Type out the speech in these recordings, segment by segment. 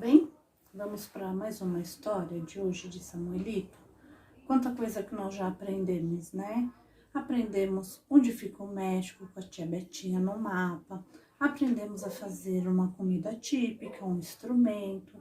bem? Vamos para mais uma história de hoje de Samuelito. Quanta coisa que nós já aprendemos, né? Aprendemos onde fica o México com a tia Betinha no mapa. Aprendemos a fazer uma comida típica, um instrumento.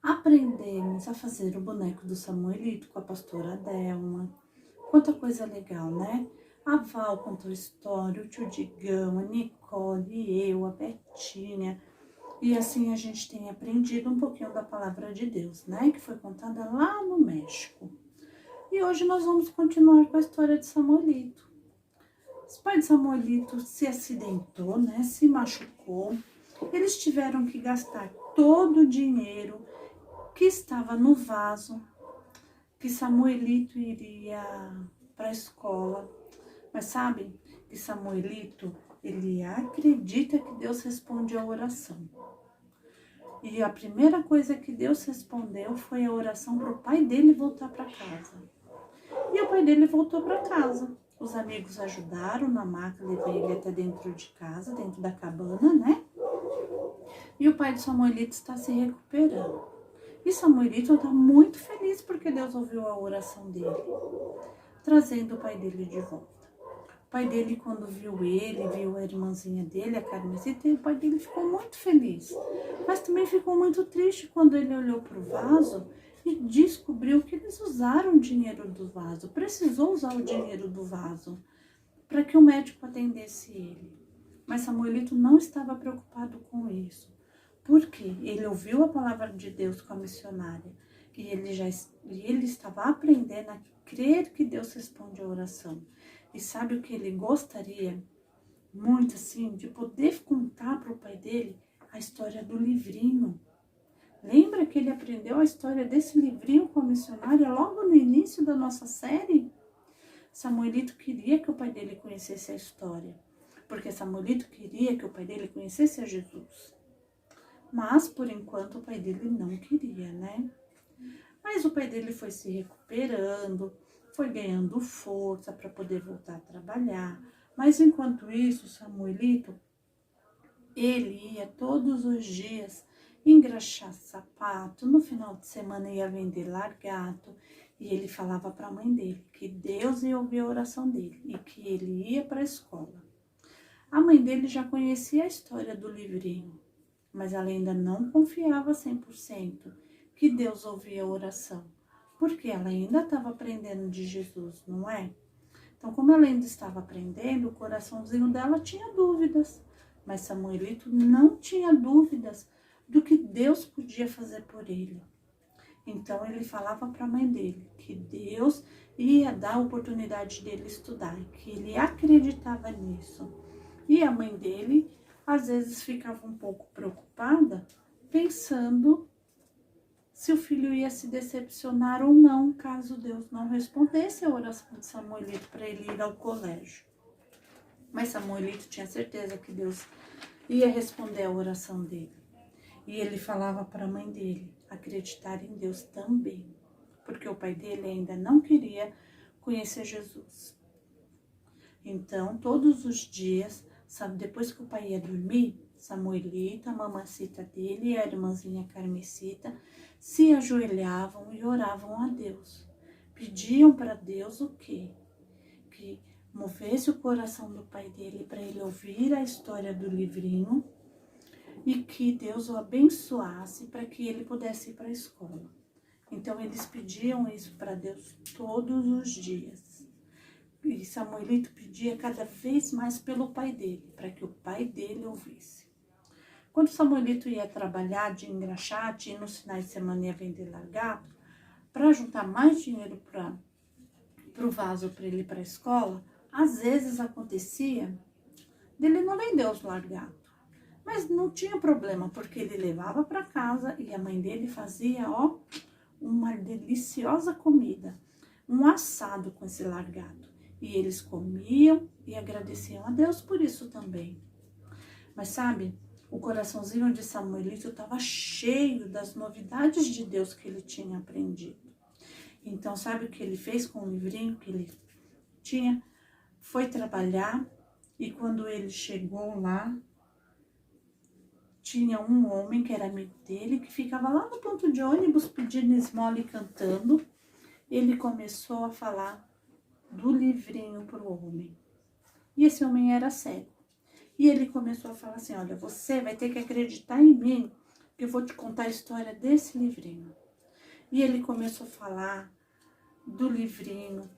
Aprendemos a fazer o boneco do Samuelito com a pastora Delma. Quanta coisa legal, né? A Val contou história, o tio Digão, a Nicole, eu, a Betinha. E assim a gente tem aprendido um pouquinho da palavra de Deus, né? Que foi contada lá no México. E hoje nós vamos continuar com a história de Samuelito. Os pais de Samuelito se acidentou, né? Se machucou. Eles tiveram que gastar todo o dinheiro que estava no vaso que Samuelito iria para a escola. Mas sabe que Samuelito, ele acredita que Deus responde a oração. E a primeira coisa que Deus respondeu foi a oração para o pai dele voltar para casa. E o pai dele voltou para casa. Os amigos ajudaram na maca, levei ele até dentro de casa, dentro da cabana, né? E o pai de Samuelito está se recuperando. E Samuelito está muito feliz porque Deus ouviu a oração dele, trazendo o pai dele de volta. O pai dele, quando viu ele, viu a irmãzinha dele, a Carmesita, o pai dele ficou muito feliz. Mas também ficou muito triste quando ele olhou para o vaso e descobriu que eles usaram o dinheiro do vaso. Precisou usar o dinheiro do vaso para que o médico atendesse ele. Mas Samuelito não estava preocupado com isso. Porque ele ouviu a palavra de Deus com a missionária. E ele estava aprendendo a crer que Deus responde a oração. E sabe o que ele gostaria? Muito assim, de poder contar para o pai dele a história do livrinho. Lembra que ele aprendeu a história desse livrinho com a missionária logo no início da nossa série? Samuelito queria que o pai dele conhecesse a história. Porque Samuelito queria que o pai dele conhecesse a Jesus. Mas, por enquanto, o pai dele não queria, né? Mas o pai dele foi se recuperando, foi ganhando força para poder voltar a trabalhar. Mas, enquanto isso, Samuelito, ele ia todos os dias engraxar sapato. No final de semana ia vender largato. E ele falava para a mãe dele que Deus ia ouvir a oração dele e que ele ia para a escola. A mãe dele já conhecia a história do livrinho, mas ela ainda não confiava 100% que Deus ouvia a oração, porque ela ainda estava aprendendo de Jesus, não é? Então, como ela ainda estava aprendendo, o coraçãozinho dela tinha dúvidas, mas Samuelito não tinha dúvidas do que Deus podia fazer por ele. Então, ele falava para a mãe dele que Deus ia dar a oportunidade dele estudar, que ele acreditava nisso. E a mãe dele às vezes ficava um pouco preocupada, pensando se o filho ia se decepcionar ou não, caso Deus não respondesse a oração de Samuelito para ele ir ao colégio. Mas Samuelito tinha certeza que Deus ia responder a oração dele. E ele falava para a mãe dele acreditar em Deus também, porque o pai dele ainda não queria conhecer Jesus. Então, todos os dias, sabe, depois que o pai ia dormir, Samuelito, a mamacita dele e a irmãzinha Carmesita se ajoelhavam e oravam a Deus. Pediam para Deus o quê? Que movesse o coração do pai dele para ele ouvir a história do livrinho e que Deus o abençoasse para que ele pudesse ir para a escola. Então, eles pediam isso para Deus todos os dias. E Samuelito pedia cada vez mais pelo pai dele, para que o pai dele ouvisse. Quando Samuelito ia trabalhar de engraxate e nos finais de semana ia vender largato, para juntar mais dinheiro para o vaso para ele ir para a escola, às vezes acontecia dele não vender os largatos. Mas não tinha problema, porque ele levava para casa e a mãe dele fazia, uma deliciosa comida, um assado com esse largato. E eles comiam e agradeciam a Deus por isso também. Mas sabe, o coraçãozinho de Samuelito estava cheio das novidades de Deus que ele tinha aprendido. Então, sabe o que ele fez com o livrinho que ele tinha? Foi trabalhar e quando ele chegou lá, tinha um homem que era amigo dele, que ficava lá no ponto de ônibus pedindo esmola e cantando. Ele começou a falar do livrinho para o homem. E esse homem era cego. E ele começou a falar assim, olha, você vai ter que acreditar em mim, que eu vou te contar a história desse livrinho. E ele começou a falar do livrinho,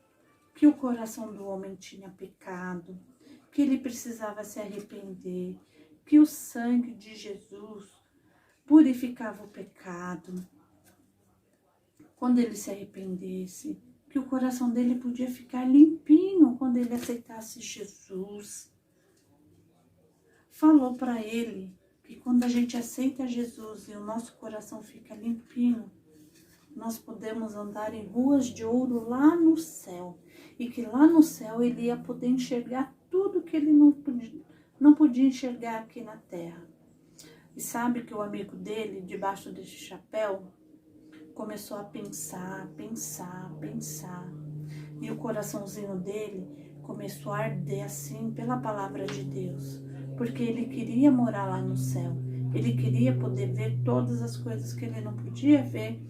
que o coração do homem tinha pecado, que ele precisava se arrepender, que o sangue de Jesus purificava o pecado. Quando ele se arrependesse, que o coração dele podia ficar limpinho quando ele aceitasse Jesus. Falou para ele que quando a gente aceita Jesus e o nosso coração fica limpinho, nós podemos andar em ruas de ouro lá no céu. E que lá no céu ele ia poder enxergar tudo que ele não podia enxergar aqui na terra. E sabe que o amigo dele, debaixo desse chapéu, começou a pensar. E o coraçãozinho dele começou a arder assim pela palavra de Deus. Porque ele queria morar lá no céu. Ele queria poder ver todas as coisas que ele não podia ver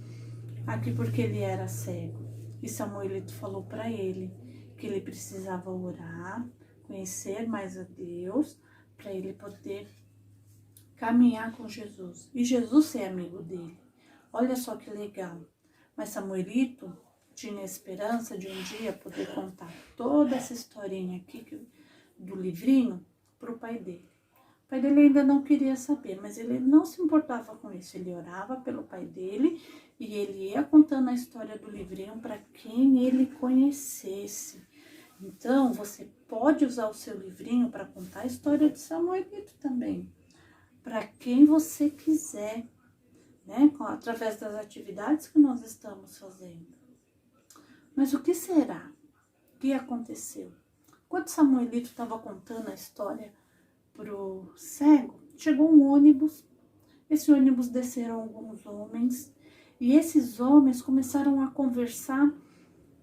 aqui porque ele era cego. E Samuelito falou para ele que ele precisava orar, conhecer mais a Deus, para ele poder caminhar com Jesus. E Jesus ser amigo dele. Olha só que legal. Mas Samuelito tinha esperança de um dia poder contar toda essa historinha aqui do livrinho para o pai dele. O pai dele ainda não queria saber, mas ele não se importava com isso. Ele orava pelo pai dele e ele ia contando a história do livrinho para quem ele conhecesse. Então, você pode usar o seu livrinho para contar a história de Samuelito também. Para quem você quiser, né? Através das atividades que nós estamos fazendo. Mas o que será? O que aconteceu? Quando Samuelito estava contando a história pro cego, chegou um ônibus. Esse ônibus desceram alguns homens. E esses homens começaram a conversar.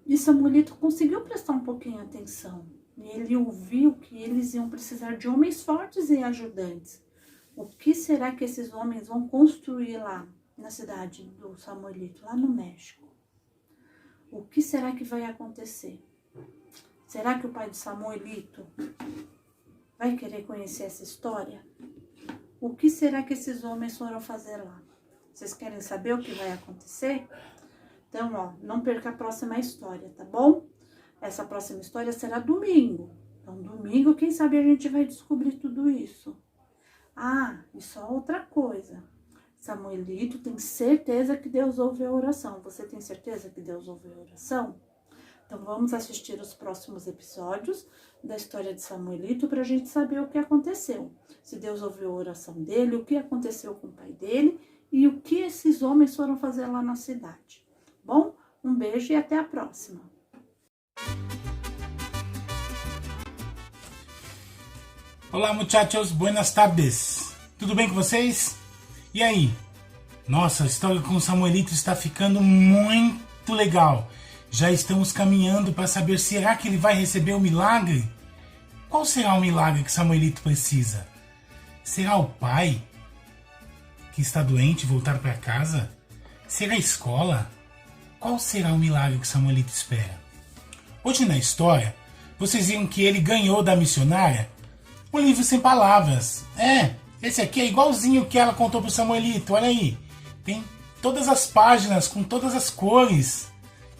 E Samuelito conseguiu prestar um pouquinho de atenção. E ele ouviu que eles iam precisar de homens fortes e ajudantes. O que será que esses homens vão construir lá na cidade do Samuelito, lá no México? O que será que vai acontecer? Será que o pai de Samuelito vai querer conhecer essa história? O que será que esses homens foram fazer lá? Vocês querem saber o que vai acontecer? Então, ó, não perca a próxima história, tá bom? Essa próxima história será domingo. Então, domingo, quem sabe a gente vai descobrir tudo isso. Ah, e só outra coisa. Samuelito tem certeza que Deus ouve a oração. Você tem certeza que Deus ouve a oração? Então, vamos assistir os próximos episódios da história de Samuelito para a gente saber o que aconteceu. Se Deus ouviu a oração dele, o que aconteceu com o pai dele e o que esses homens foram fazer lá na cidade. Bom, um beijo e até a próxima. Olá, muchachos, buenas tardes. Tudo bem com vocês? E aí? Nossa, a história com o Samuelito está ficando muito legal. Já estamos caminhando para saber, será que ele vai receber o milagre? Qual será o milagre que Samuelito precisa? Será o pai que está doente voltar para casa? Será a escola? Qual será o milagre que Samuelito espera? Hoje na história, vocês viram que ele ganhou da missionária um livro sem palavras. Esse aqui é igualzinho que ela contou para o Samuelito, olha aí. Tem todas as páginas com todas as cores.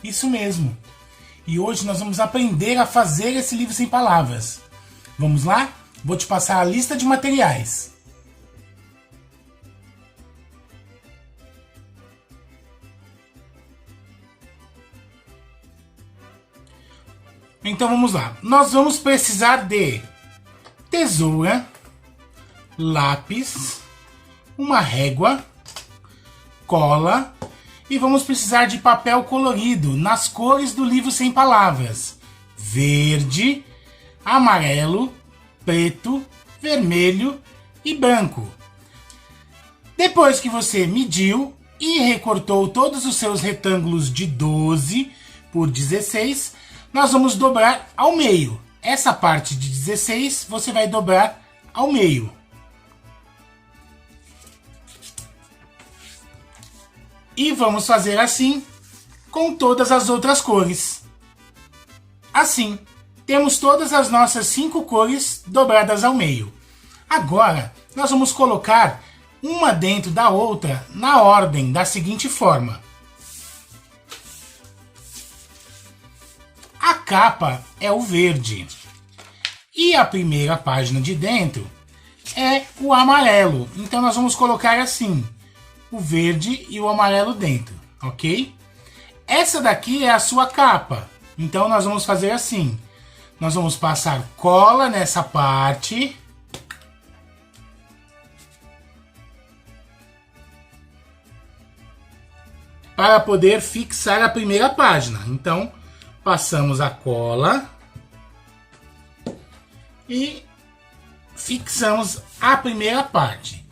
Isso mesmo. E hoje nós vamos aprender a fazer esse livro sem palavras. Vamos lá? Vou te passar a lista de materiais. Então vamos lá. Nós vamos precisar de tesoura, lápis, uma régua, cola e vamos precisar de papel colorido nas cores do livro sem palavras: verde, amarelo, preto, vermelho e branco. Depois que você mediu e recortou todos os seus retângulos de 12 por 16, nós vamos dobrar ao meio. Essa parte de 16 você vai dobrar ao meio. E vamos fazer assim com todas as outras cores. Assim, temos todas as nossas 5 cores dobradas ao meio. Agora, nós vamos colocar uma dentro da outra na ordem da seguinte forma. A capa é o verde e a primeira página de dentro é o amarelo. Então nós vamos colocar assim, o verde e o amarelo dentro, ok? Essa daqui é a sua capa. Então nós vamos fazer assim. Nós vamos passar cola nessa parte. Para poder fixar a primeira página. Então, passamos a cola e fixamos a primeira parte.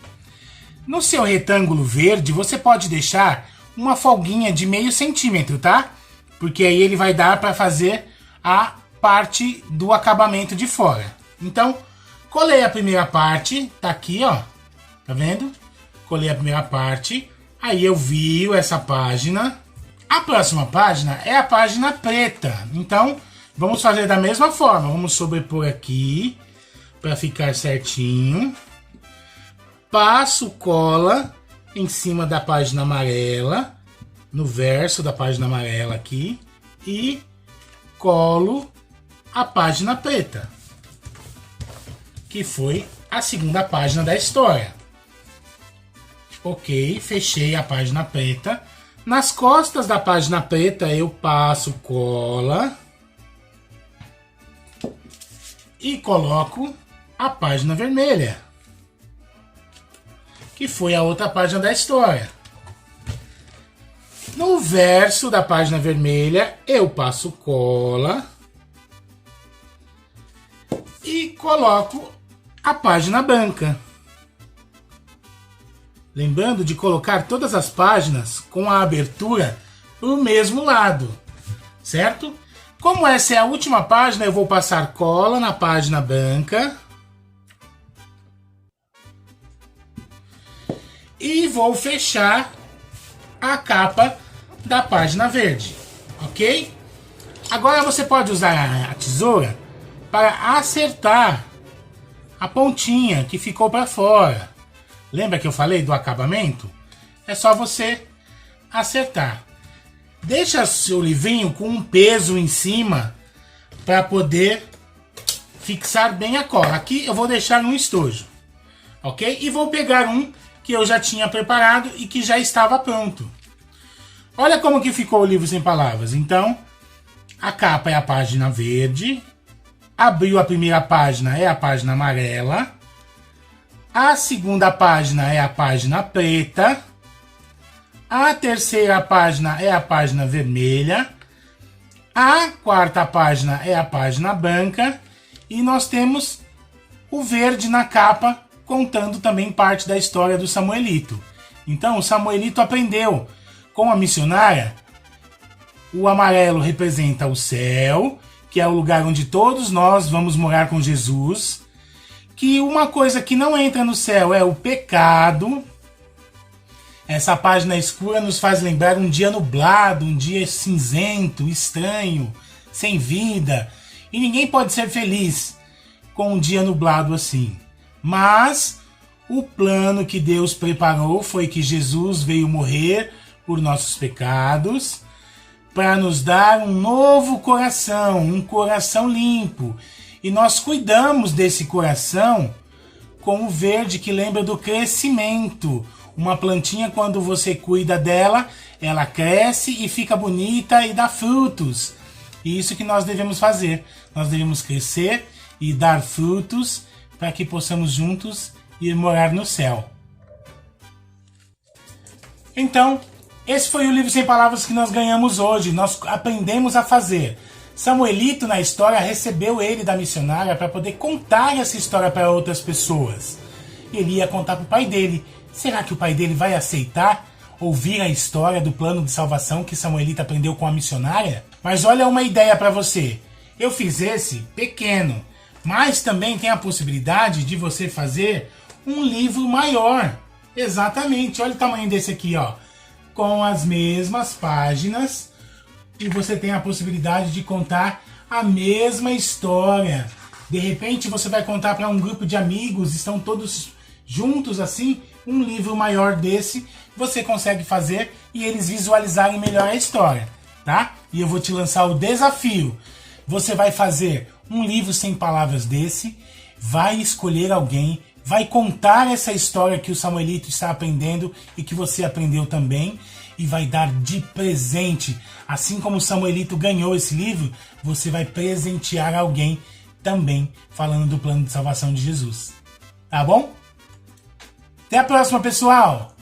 No seu retângulo verde, você pode deixar uma folguinha de meio centímetro, tá? Porque aí ele vai dar para fazer a parte do acabamento de fora. Então, colei a primeira parte, tá aqui, ó. Tá vendo? Colei a primeira parte. Aí eu viro essa página. A próxima página é a página preta. Então, vamos fazer da mesma forma. Vamos sobrepor aqui para ficar certinho. Passo cola em cima da página amarela, no verso da página amarela aqui, e colo a página preta, que foi a segunda página da história. Ok, fechei a página preta. Nas costas da página preta eu passo cola e coloco a página vermelha, que foi a outra página da história. No verso da página vermelha eu passo cola e coloco a página branca. Lembrando de colocar todas as páginas com a abertura pro mesmo lado, certo? Como essa é a última página, eu vou passar cola na página branca e vou fechar a capa da página verde, ok? Agora você pode usar a tesoura para acertar a pontinha que ficou para fora. Lembra que eu falei do acabamento? É só você acertar. Deixa seu livrinho com um peso em cima para poder fixar bem a cola. Aqui eu vou deixar um estojo, ok? E vou pegar um que eu já tinha preparado e que já estava pronto. Olha como que ficou o livro sem palavras. Então, a capa é a página verde. Abriu a primeira página, é a página amarela. A segunda página é a página preta. A terceira página é a página vermelha. A quarta página é a página branca. E nós temos o verde na capa, contando também parte da história do Samuelito. Então, o Samuelito aprendeu com a missionária. O amarelo representa o céu, que é o lugar onde todos nós vamos morar com Jesus. Que uma coisa que não entra no céu é o pecado. Essa página escura nos faz lembrar um dia nublado, um dia cinzento, estranho, sem vida. E ninguém pode ser feliz com um dia nublado assim. Mas o plano que Deus preparou foi que Jesus veio morrer por nossos pecados, para nos dar um novo coração, um coração limpo. E nós cuidamos desse coração com o verde, que lembra do crescimento. Uma plantinha, quando você cuida dela, ela cresce e fica bonita e dá frutos. E isso que nós devemos fazer. Nós devemos crescer e dar frutos para que possamos juntos ir morar no céu. Então, esse foi o livro sem palavras que nós ganhamos hoje. Nós aprendemos a fazer. Samuelito, na história, recebeu ele da missionária para poder contar essa história para outras pessoas. Ele ia contar para o pai dele. Será que o pai dele vai aceitar ouvir a história do plano de salvação que Samuelito aprendeu com a missionária? Mas olha uma ideia para você. Eu fiz esse pequeno, mas também tem a possibilidade de você fazer um livro maior. Exatamente, olha o tamanho desse aqui, ó. com as mesmas páginas e você tem a possibilidade de contar a mesma história. De repente você vai contar para um grupo de amigos, estão todos juntos assim, um livro maior desse, você consegue fazer e eles visualizarem melhor a história, tá? E eu vou te lançar o desafio. Você vai fazer um livro sem palavras desse, vai escolher alguém, vai contar essa história que o Samuelito está aprendendo e que você aprendeu também e vai dar de presente. Assim como o Samuelito ganhou esse livro, você vai presentear alguém também falando do plano de salvação de Jesus. Tá bom? Até a próxima, pessoal!